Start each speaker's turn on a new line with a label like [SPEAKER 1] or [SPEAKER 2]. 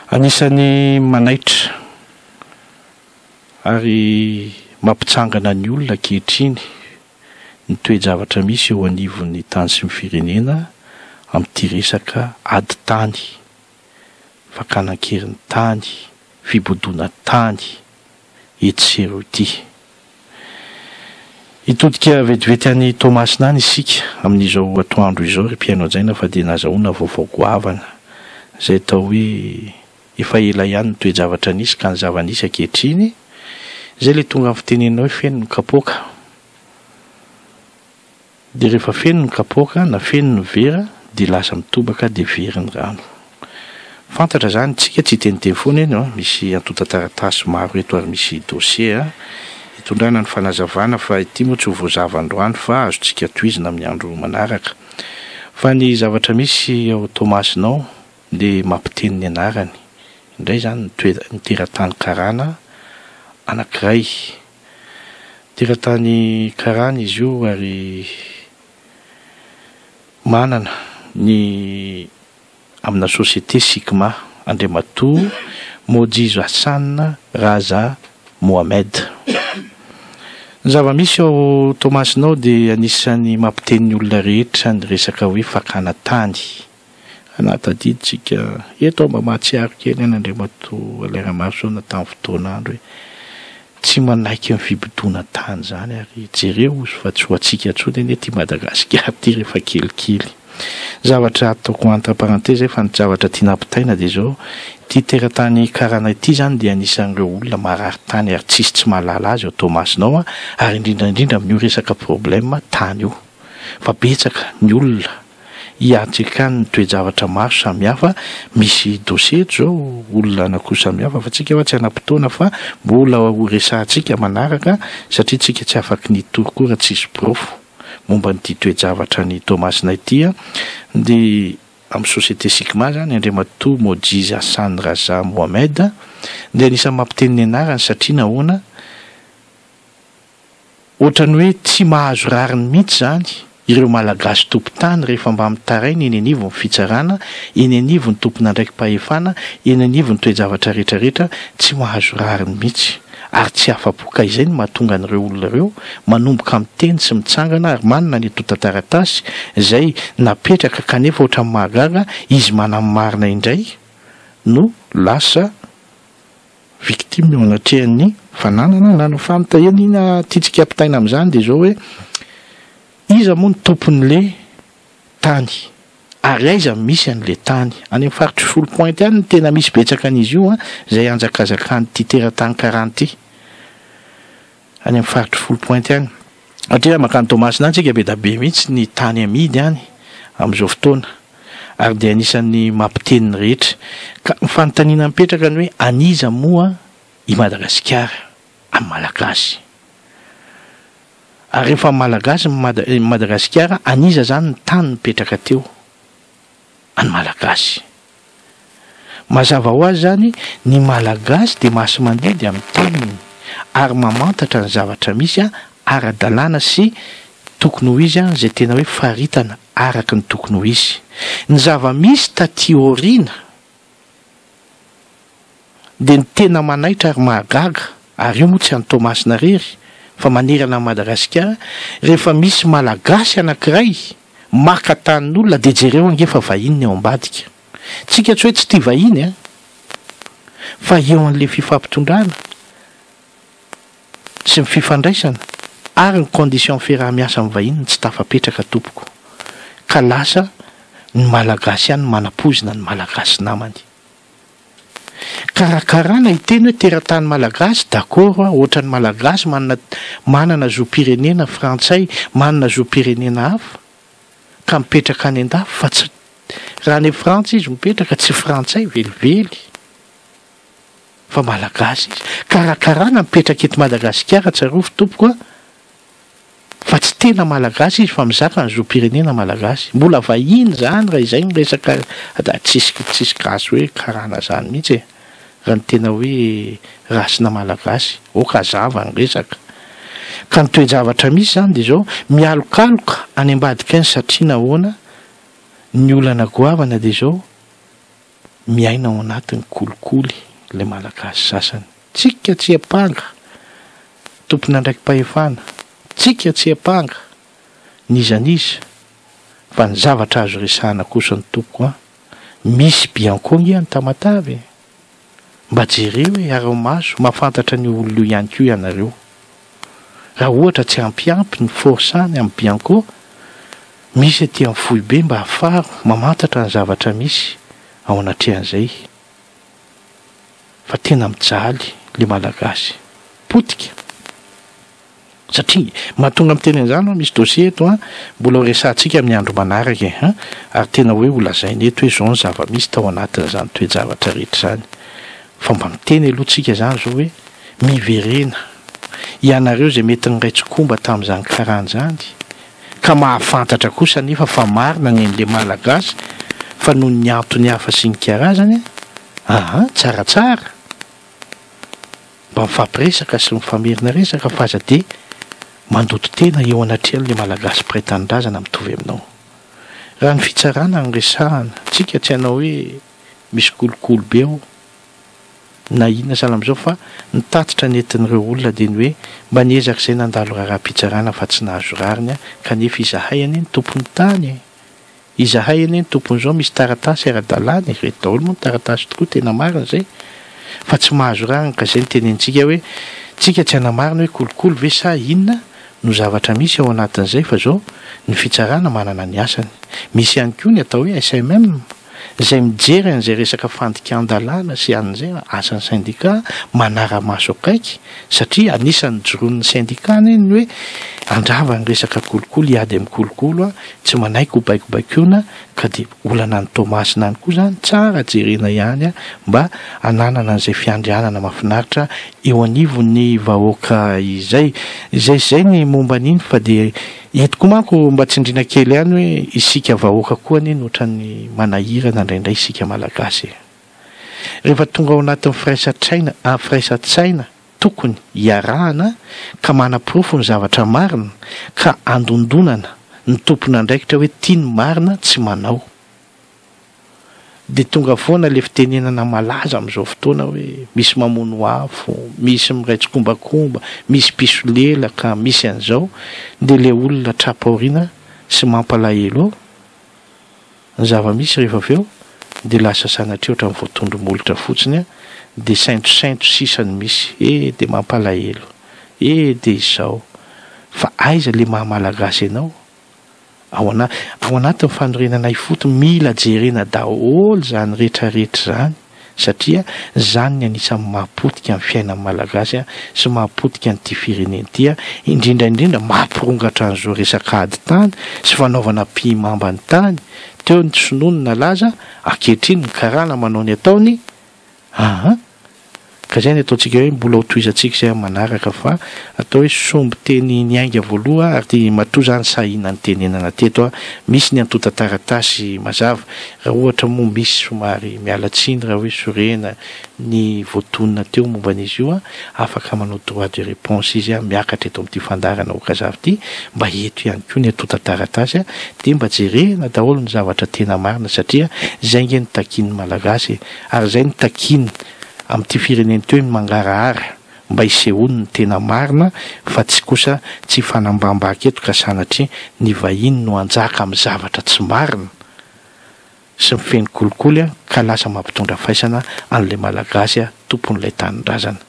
[SPEAKER 1] Anisan'ny manaitra ary mampitsangana ny olona ankehitriny ny toe-javatra misy eo anivon'ny tany sy ny firenena amin'ity resaka ady tany, fakanan-keriny tany, fibodona tany ety sy eroa ity. Hitodika vetivety any Toamasina any isika amin'izao atoandro izao ry mpiaino anjaina fa dia nazahoana vaovao goavana izay atao hoe efa ela ihany ny toe-javatra nisy ka ny zava-nisy ankehitriny izay ilay tonga amin'ny fitenenana hoe feno ny kapoaka. Dia rehefa feno ny kapoaka na feno ny vera dia lasa mitobaka dia very ny rano. Fantatra zany tsika tsy teniteny foana eny misy antota taratasy maro eto ary misy dossier hitondrana ny fanazavana fa ity moa tsy ho voazava androany fa azontsika tohizina amin'ny andro manaraka. Fa ny zavatra misy ao Toamasina dia mampiteny ny anarany. Indray zany ny teratany karana anankiray. Teratany karana izy io ary manana ny amina société Sikma Andriamatoa Mojizo Hassan Raza Mohamed. Ny zava-misy ao Toamasina dia anisan'ny mampiteny ny olona rehetra ny resaka hoe fakana tany. Anatadiditsika eto mba mahatsiaro kely any Andriamatoa Aleramarosona tamin'ny fotoana andro hoe tsy manaiky amin'ny fibodona tany zany ary jereo fa tsy ho antsika intsony eny ety Madagasikara ty rehefa kelikely. Zavatra ataoko entre parenthèse fa ny zavatra tiana ampitaina dia izao ity teratany karana ity zany dia anisan'ireo olona marary tany ary tsisy tsy mahalala azy ao Toamasina ary indrindra amin'io resaka problème tany io. Fa betsaka ny olona hiantsika ny toe-javatra maro samihafa, misy dossier zao olona anakoho samihafa fa tsika tsy anam-potoana fa mbola ho resahantsika manaraka satria tsika tsy afaka nitorokoa raha tsisy profo momba nyity toe-javatra ny Toamasina ity dia amin'ny société Sikma zany Andriamatoa Mojizo Hassan Raza Mohamed dia anisan'ny mampiteny ny anarany satria nahoana ohatrany hoe tsy mahazo rariny mihitsy zany ireo malagasy tompon-tany rehefa mba mitaraina eny anivo ny fitsarana, eny anivo ny tompona ndraiky mpahefana, eny anivo ny toe-javatra rehetrarehetra tsy mahazo rariny mihitsy. Ary tsy afa-poka izay no mahatonga an'ireo olona ireo manomboka miteny sy mitsangana ary manana ny antota taratasy izay napetraka kanefa ohatran'ny mahagaga izy manamarina indray no lasa victime eo anatrehan'ny fananana na no famitahena tiatsika ampitaina amin'izany dia izao hoe iza moa ny tompon'le tany ary aiza misy an'le tany any amin'ny faritry folo pointy any tena misy betsaka an'izy io izay anjakazakany ity teratany karana ity any amin'ny faritry folo pointy any. Atria makany Toamasina any tsika be da be mihitsy ny tany amidy any amin'izao fotoana ary dia anisan'ny mampiteny rehetra ka ny fanontaniana mipetraka ny hoe aniza moa i Madagasikara amin'ny malagasy. Ary rehefa malagasy Madagasikara aniza zany ny tany mipetraka teo any malagasy. Mazava ho azy zany ny malagasy dia masy mandidy amin'ny taniny ary mamantatra ny zavatra misy ara-dalàna sy tokony ho izy izay tena hoe faritana araka ny tokony ho izy. Ny zava-misy taty aoriana dia ny tena manaitra ary mahagaga ary io moa tsy any Toamasina rery fa manerana amin'ny Madagasikara rehefa misy malagasy anankiray maka tanin'olona dia jereo angefa vahiny ao ambadika. Tsika tsy hoe tsy tia vahiny fa eo an'ilay fifampitondrana sy ny fifandraisana ary ny condition fiaraha-miasa amin'ny vahiny tsy tafapetraka tompoko ka lasa ny malagasy ihany manam-pozina ny malagasy namany. Karakarana hiteny hoe teratany malagasy d'accord ohatra ny malagasy manana zo-pirenena frantsay manana zo-pirenena hafa ka mipetraka any an-dafy fa tsy raha ny Frantsa izy mipetraka tsy frantsay velively fa malagasy izy. Karakarana mipetraka eto Madagasikara tsarovy tompoko fa tsy tena malagasy izy fa mizaka ny zo-pirenena malagasy. Mbola vahiny zany raha izay ny resaka tsisy gasy hoe karana zany mihitsy raha ny tena hoe rasina malagasy okazava ny resaka. Ka ny toe-javatra misy zany dia izao mialokaloka any ambadika any satria nahoana ny olana goavana dia izao miaina ao anatin'ny kolikoly le malagasy sasany. Tsika tsy apanga tompona ndraiky mpahefana, tsika tsy apanga nizaniza fa ny zavatra azo resahana kosa ny tompoko a misy biankongy ny tamatavy mba jereo hoe ara-maso mahafantatra ny olona io ihany koa ianareo. Raha ohatra tsy ampiampy ny forsany amin'ny bianco, misy aty amin'ny fohy be mba hafaro mamantatra ny zavatra misy ao anatrehan'izay. Fa tena mijaly le malagasy potika satria mahatonga amin'ny teny an'izany misy dossier eto mbola ho resantsika amin'ny andro manaraka ary tena hoe ho lazaina eto hoe zao ny zava-misy tao anatin'izany toe-javatra rehetra zany. Fa mba miteny aloha tsika zany zao hoe miverena ianareo zay mety niraitsokomba tamin'izany karan'izany ka mahafantatra kosa nefa fa marina nen'le malagasy fa noho ny antony hafa sy ny karazany tsaratsara mba mifampiresaka sy mifamerina resaka fa aza de mandoto tena eo anatrehan'le malagasy praitanindrazana mitovy aminao. Raha ny fitsarana ny resahana tsika tsy hanao hoe misy kolokolo be ao na inona sahala amin'izao fa nitatitra nentin'ireo olona dia ny hoe mba niezaka izay nandalo raharaham-pitsarana fa tsy nahazo rariny kanefa izahay anie ny tompony tany izahay anie ny tompon'izao misy taratasy ara-dalàna reto daholo moa ny taratasy tokoa tena marina izay fa tsy mahazo rariny ka izay ny tenentsika hoe tsika tsy hanamarina hoe kolokolo ve sa inona no zavatra misy ao anatin'izay fa zao ny fitsarana manana ny asany. Misy ihany koa ny atao hoe SMM izay mijery an'izay resaka fandikan-dalàna sy an'izay asan'ny syndicat manara-maso akaiky satria anisan'ny joron'ny syndicat iny hoe andrava ny resaka kolokolo hiady amin'ny kolokolo tsy manaiky ho baikobaikoina ka dia olana ny Tomasina any koa zany tsara jerena ihany mba hananana an'izay fiandrianana mahafinaritra eo anivon'ny vahoaka izay ny momba an'iny fa dia etiko manko mba tsindrina kely ihany hoe isika vahoaka koa anie ohatran'ny manahirana indraindray isika malagasy. Rehefa tonga ao anatin'ny firaisan-tsaina tokony hiarahana ka manam-porofo ny zavatra marina ka andondonana ny tompona andraikitra hoe tiany marina tsy manao dia tonga foana le fitenenana malaza amin'izao fotoana hoe misy mamono afo, misy miraitsokombakomba, misy piso lelaka, misy an'izao dia le olona trapaoriana sy mampalahelo ny zava-misy rehefa avy eo dia lasa sanatria ohatran'ny voatondromolotra fotsiny dia saintosainto sisany misy dia mampalahelo dia izao fa aiza le mahamalagasy ianao ao anatin'ny fanorenana ifoto mila jerena daholo zany rehetrarehetra zany satria zany ny anisan'ny mahapotika ny fiainan'ny malagasy sy mahapotika ny ty fireneny ty indrindraindrindra mampirongatra an'izao resaka ady tany sy fanaovana mpimamba ny tany teo ny sonono na laza ankehitriny ny karana manao ny ataony ka zay ny ataontsika hoe mbola ho toizantsika izay manaraka fa atao hoe sombo teny niainga voaloha ary matoa zany sahina ny tenenana teto misy ny antota taratasy mazava raha ohatra moa misy somary mialatsiny raha hoe sorena ny voatonina teo momba an'izy io afaka manao droit de réponse izy miakatra eto amin'ity fandarana okazavy ity mba eto ihany koa ny antota taratasy dia mba jerena daholo ny zavatra tena marina satria zay nge ny takin'ny malagasy ary zay ny takiny amin'ity fireneny teo ny mangarahara mba hisehony ny tena marina fa tsy kosa tsy fanambambaka eto ka sanatria ny vahiny no anjaka amin'ny zavatra tsy marina sy mifeny kolikoly ka lasa mampitondra faisana an'ilay malagasy tompon'ilay tanindrazana.